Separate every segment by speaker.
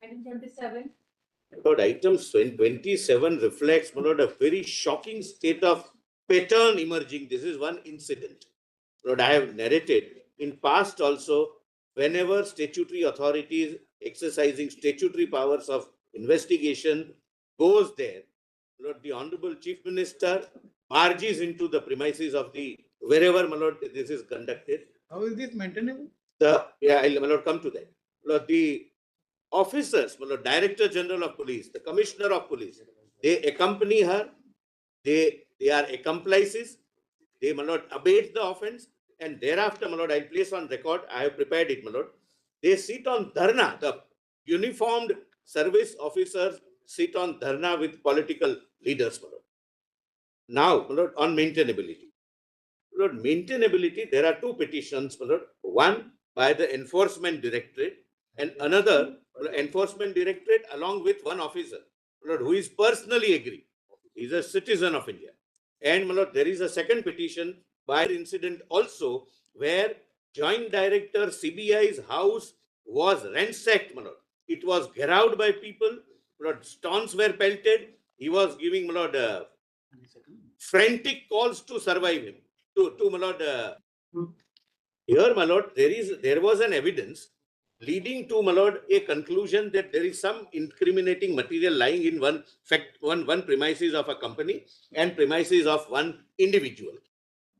Speaker 1: Item 27.
Speaker 2: Lord, item 27 reflects, my Lord, a very shocking state of pattern emerging. This is one incident. Lord, I have narrated in past also, whenever statutory authorities exercising statutory powers of investigation goes there, Lord, the Honorable Chief Minister barges into the premises of the wherever, my Lord, this is conducted.
Speaker 3: How is this maintainable?
Speaker 2: My Lord, come to that. Lord, the officers, my Lord, Director General of Police, the Commissioner of Police, they accompany her, they are accomplices, they, my Lord, abate the offense, and thereafter, my Lord, I'll place on record, I have prepared it, my Lord. They sit on dharna, the uniformed service officers sit on dharna with political leaders, my Lord. Now, my Lord, on maintainability. Lord, maintainability, there are two petitions, my Lord. One by the Enforcement Directorate and another Enforcement Directorate along with one officer, my Lord, who is personally agreed. He is a citizen of India. And, my Lord, there is a second petition by incident also where Joint Director CBI's house was ransacked, my Lord. It was garrowed by people, my Lord, stones were pelted. He was giving, my Lord, frantic calls to survive him. My Lord, here, my Lord, there was an evidence leading to, my Lord, a conclusion that there is some incriminating material lying in one premises of a company and premises of one individual.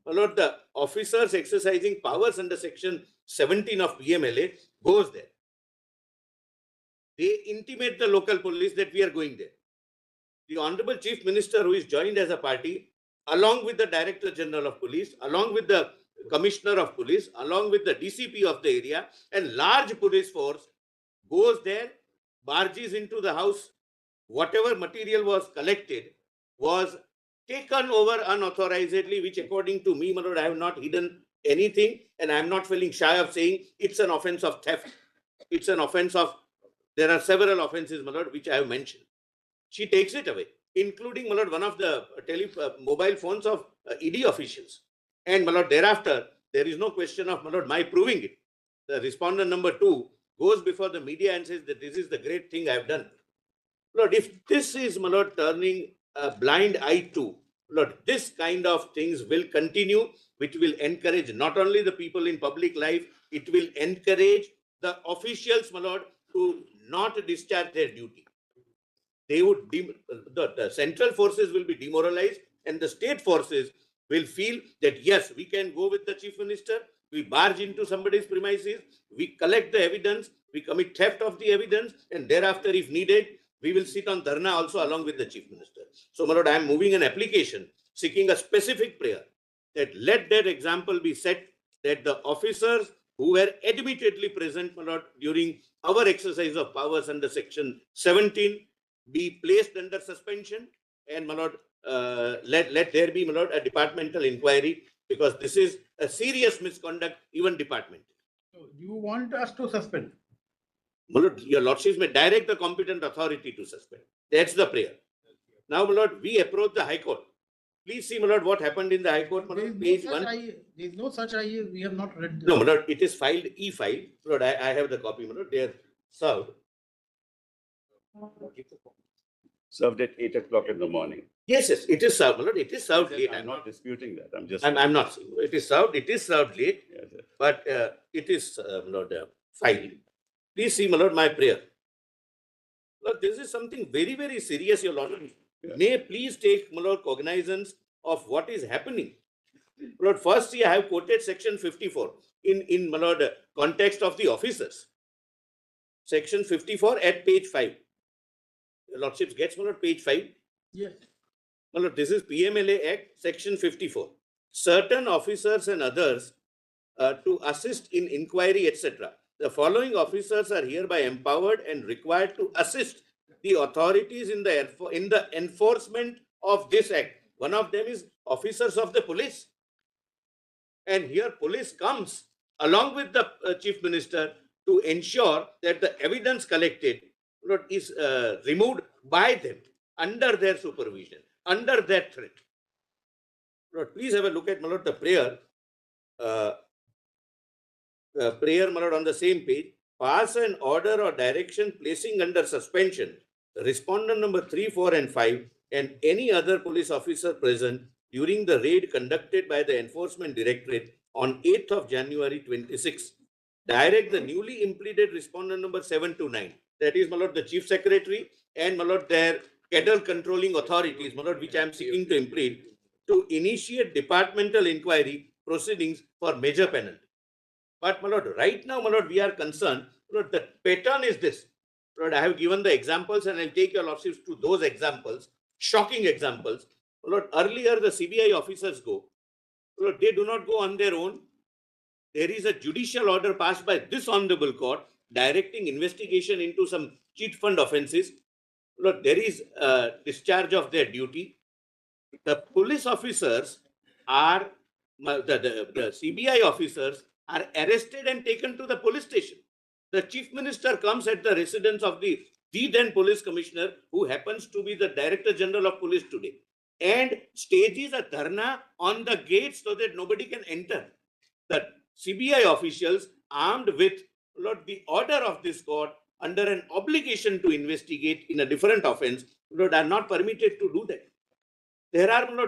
Speaker 2: My Lord, the officers exercising powers under section 17 of PMLA goes there. They intimate the local police that we are going there. The Honorable Chief Minister, who is joined as a party, along with the Director General of Police, along with the Commissioner of Police, along with the DCP of the area, and large police force goes there, barges into the house. Whatever material was collected was taken over unauthorizedly, which according to me, my Lord, I have not hidden anything, and I am not feeling shy of saying it's an offense of theft. It's an offense of, there are several offenses, my Lord, which I have mentioned. She takes it away, including, my Lord, one of the mobile phones of ED officials. And, my Lord, thereafter, there is no question of, my Lord, my proving it. The respondent number 2 goes before the media and says that this is the great thing I have done. Lord, if this is, my Lord, turning a blind eye to, Lord, this kind of things will continue, which will encourage not only the people in public life, it will encourage the officials, my Lord, to not discharge their duty. They would, the central forces will be demoralized and the state forces will feel that, yes, we can go with the Chief Minister, we barge into somebody's premises, we collect the evidence, we commit theft of the evidence, and thereafter, if needed, we will sit on dharna also along with the Chief Minister. So, my Lord, I am moving an application seeking a specific prayer that let that example be set, that the officers who were admittedly present, my Lord, during our exercise of powers under section 17 be placed under suspension, and, my Lord, let there be, my Lord, a departmental inquiry, because this is a serious misconduct, even departmental.
Speaker 3: So you want us to suspend?
Speaker 2: My Lord, your Lordships may direct the competent authority to suspend. That's the prayer. Now, my Lord, we approach the High Court. Please see, my Lord, what happened in the High Court. My Lord, page 1.
Speaker 3: There is no such we have not read.
Speaker 2: No, my Lord, it is filed e-file. Lord, I have the copy, my Lord. They are served.
Speaker 4: Served at 8 o'clock in the morning.
Speaker 2: Yes, it is served, my Lord. It is served late.
Speaker 4: I'm not disputing that.
Speaker 2: I'm not saying it is served. It is served late,
Speaker 4: Yes,
Speaker 2: but it is, my Lord, filed. Please see, my Lord, my prayer. Lord, this is something very, very serious, your Lord.
Speaker 4: Yes.
Speaker 2: May please take, my Lord, cognizance of what is happening. Lord, first, I have quoted section 54 in my Lord, context of the officers. Section 54 at page 5. Your Lordships gets, my Lord, page 5.
Speaker 3: Yes.
Speaker 2: My Lord, this is PMLA Act, section 54. Certain officers and others to assist in inquiry, etc. The following officers are hereby empowered and required to assist the authorities in the enforcement of this act. One of them is officers of the police. And here police comes along with the Chief Minister to ensure that the evidence collected, Lord, is removed by them under their supervision, under their threat. Lord, please have a look at, my Lord, the prayer. Prayer, my Lord, on the same page. pass an order or direction placing under suspension respondent number 3, 4, and 5 and any other police officer present during the raid conducted by the Enforcement Directorate on 8th of January 26. Direct the newly implemented respondent number 7 to 9. That is, my lord, the Chief Secretary and, my lord, their cattle controlling authorities, my lord, which I am seeking to implement, to initiate departmental inquiry proceedings for major penalty. But, my lord, right now, my lord, we are concerned, my lord, the pattern is this. My lord, I have given the examples and I'll take your lordships to those examples, shocking examples. My lord, earlier the CBI officers go. My lord, they do not go on their own. There is a judicial order passed by this honorable court directing investigation into some cheat fund offences. My lord, there is a discharge of their duty. The police officers are, the CBI officers are arrested and taken to the police station. The chief minister comes at the residence of the then police commissioner, who happens to be the director general of police today, and stages a dharna on the gate so that nobody can enter. The CBI officials, armed with, Lord, the order of this court under an obligation to investigate in a different offense, Lord, are not permitted to do that. There are, my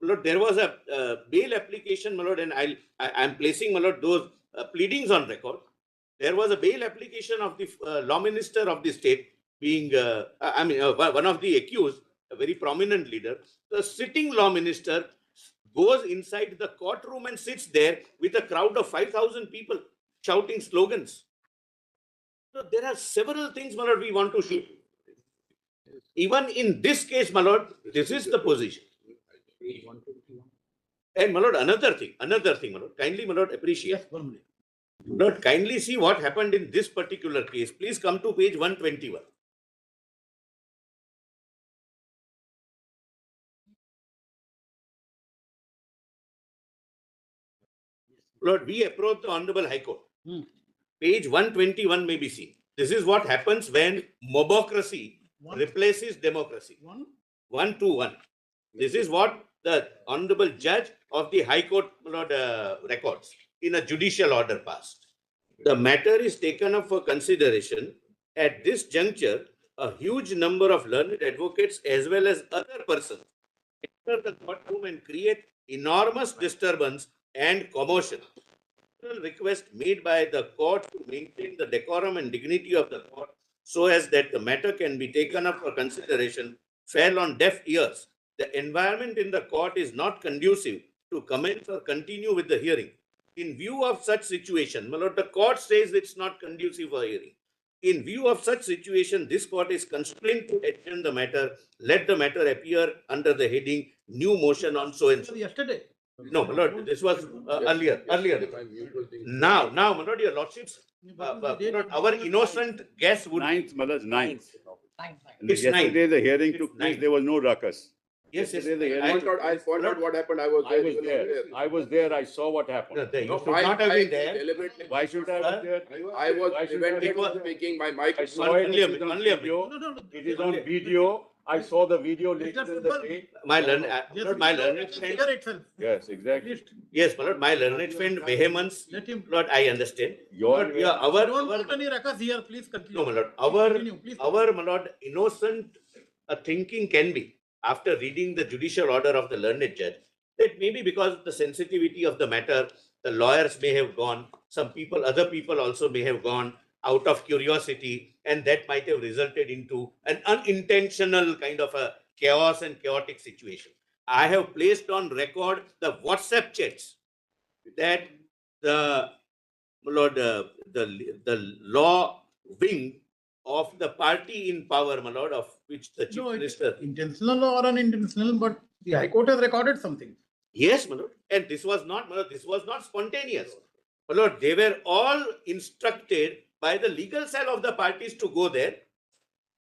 Speaker 2: lord, there was a bail application, my lord, and I am placing, my lord, those pleadings on record. There was a bail application of the law minister of the state being, one of the accused, a very prominent leader. The sitting law minister goes inside the courtroom and sits there with a crowd of 5,000 people shouting slogans. So there are several things, my lord, we want to see. Even in this case, my lord, this is the position. And, my lord, another thing, my lord, kindly, my lord, appreciate.
Speaker 3: Yes, 1 minute.
Speaker 2: Lord, kindly see what happened in this particular case. Please come to page 121. Lord, we approach the Honorable High Court. Page 121 may be seen. This is what happens when mobocracy replaces democracy. 121. This is what the Honorable Judge of the High Court, Lord, records in a judicial order passed. The matter is taken up for consideration. At this juncture, a huge number of learned advocates as well as other persons enter the courtroom and create enormous disturbance and commotion. Request made by the court to maintain the decorum and dignity of the court so as that the matter can be taken up for consideration fell on deaf ears. The environment in the court is not conducive to commence or continue with the hearing. In view of such situation, my lord, the court says it's not conducive for hearing. In view of such situation, this court is constrained to adjourn the matter. Let the matter appear under the heading new motion on so and so.
Speaker 3: Yesterday.
Speaker 2: No, my lord, this was earlier. Now, my lord, your lordships, my lord, our innocent guess would.
Speaker 4: 9th, Mother's 9th. And
Speaker 2: It's
Speaker 4: yesterday
Speaker 2: 9th.
Speaker 4: the hearing
Speaker 2: It's
Speaker 4: took place,
Speaker 2: 9th.
Speaker 4: there was no ruckus.
Speaker 2: Yes, yes.
Speaker 4: Yesterday the
Speaker 2: I-
Speaker 4: hearing-
Speaker 1: I found out what happened. I was
Speaker 4: I
Speaker 1: there.
Speaker 4: was there. I was there. I saw what
Speaker 2: No,
Speaker 4: happened.
Speaker 2: there, you
Speaker 1: No,
Speaker 2: should not have been there.
Speaker 1: deliberately.
Speaker 4: Why should I have been there?
Speaker 1: I was
Speaker 4: Why should I
Speaker 1: prevented
Speaker 4: be
Speaker 1: from
Speaker 4: there?
Speaker 1: speaking. My mic
Speaker 4: I
Speaker 1: was
Speaker 4: saw it.
Speaker 2: Only a
Speaker 4: It is
Speaker 2: minute,
Speaker 4: on
Speaker 2: only a
Speaker 4: video.
Speaker 3: No.
Speaker 4: It is on video. I saw the video later in the day.
Speaker 2: My learned,
Speaker 3: Yes,
Speaker 2: my
Speaker 3: yes,
Speaker 2: learned
Speaker 3: yes,
Speaker 2: friend,
Speaker 3: here itself.
Speaker 4: Yes,
Speaker 3: At
Speaker 4: exactly.
Speaker 3: least
Speaker 2: yes, my lord, my learned friend vehemence,
Speaker 3: let him.
Speaker 2: Lord, I understand.
Speaker 4: Your
Speaker 2: Lord, yeah,
Speaker 3: Don't put any ruckus here, please continue.
Speaker 2: no, my lord,
Speaker 3: Continue, please.
Speaker 2: my lord, innocent thinking can be, after reading the judicial order of the learned judge, that maybe because of the sensitivity of the matter, the lawyers may have gone, some people, other people also may have gone out of curiosity, and that might have resulted into an unintentional kind of a chaos and chaotic situation. I have placed on record the WhatsApp chats that the Lord, the law wing of the party in power, my lord, of which the chief
Speaker 3: No, it's
Speaker 2: minister.
Speaker 3: intentional or unintentional, but the High Court has recorded something.
Speaker 2: Yes, my lord, and this was not, my lord, this was not spontaneous. My lord, they were all instructed by the legal cell of the parties to go there.